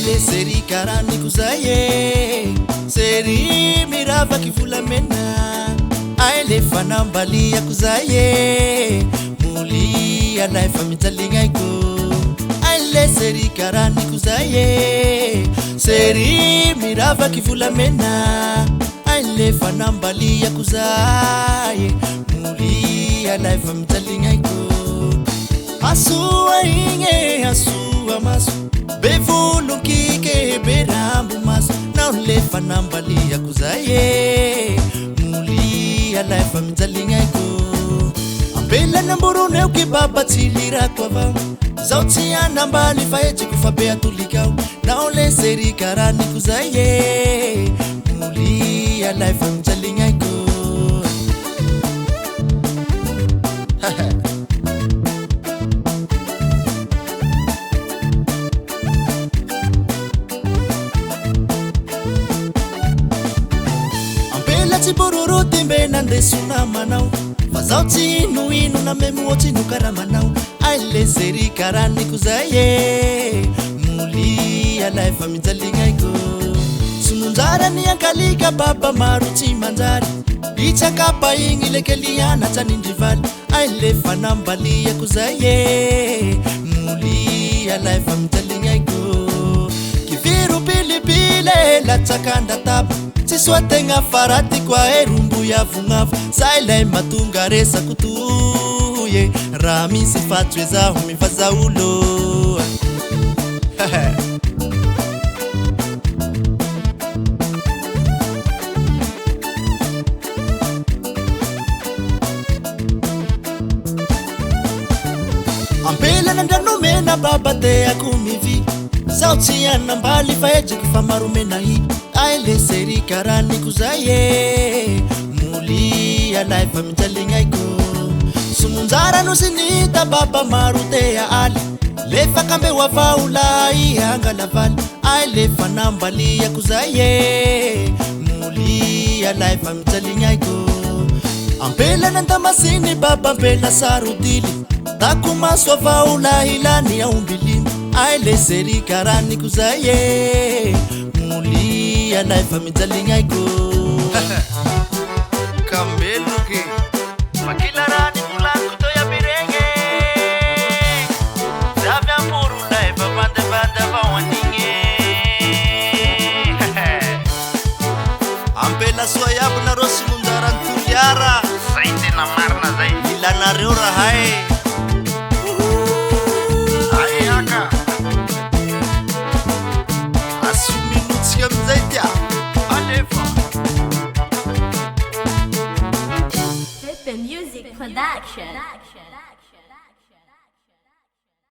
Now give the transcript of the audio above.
aile seri karaniko zay e seri miravaky volamena aile fanambaliako zay e moli alay fa mijalignaigo aile seri karaniko zay e seri miravaky volamena aile fanambaliako zay moli alay fa mijalignaigo asua inge asua maso bevulu kike berambu mas na ulefa nambali ya kuzaye muli alaifa mzalinga iko apela namburu ne ukibaba tilira kwa va zauti ya nambali faeji kufabea tulikau na ule seri karani kuzaye muli alaifa mzalinga iko Bururu timbe nande suna manau fazauti inu na memuoti nukara manau aile seri karani kuzaye muli alai famitalinga iko sumunzara ni ankalika baba maruti manzari icha kapa ingi lekeliana chanindivali aile fanambali ya kuzaye muli alai famitalinga iko kifiru pili pile la chakanda tabu Siswatenga farati kwa erumbu ya fungafu Sailai matunga resa kutuye Rami sifatwe za humifaza ulo Ampela nandanume na babate ya kumivi Sauti ya nambali faeje kufamarume na hii aile seri karani kuzaye muli alai famitalinga iko sumunzara nusinita baba marute ya ali lefa kambe wafaula ihanga lavali aile fanambali ya kuzaye muli alai famitalinga iko ampela nandamasini baba mpela sarudili takumaswa faula ilani ya umbilini aile seri karani kuzaye muli alai famitalinga iko kambeluke makilarani mulangu to ya birenge zavya muru lai babande banda bawaninge ampela soyabu na rosi mundaran tuliara saite na marna zai ilana reura hai Music production.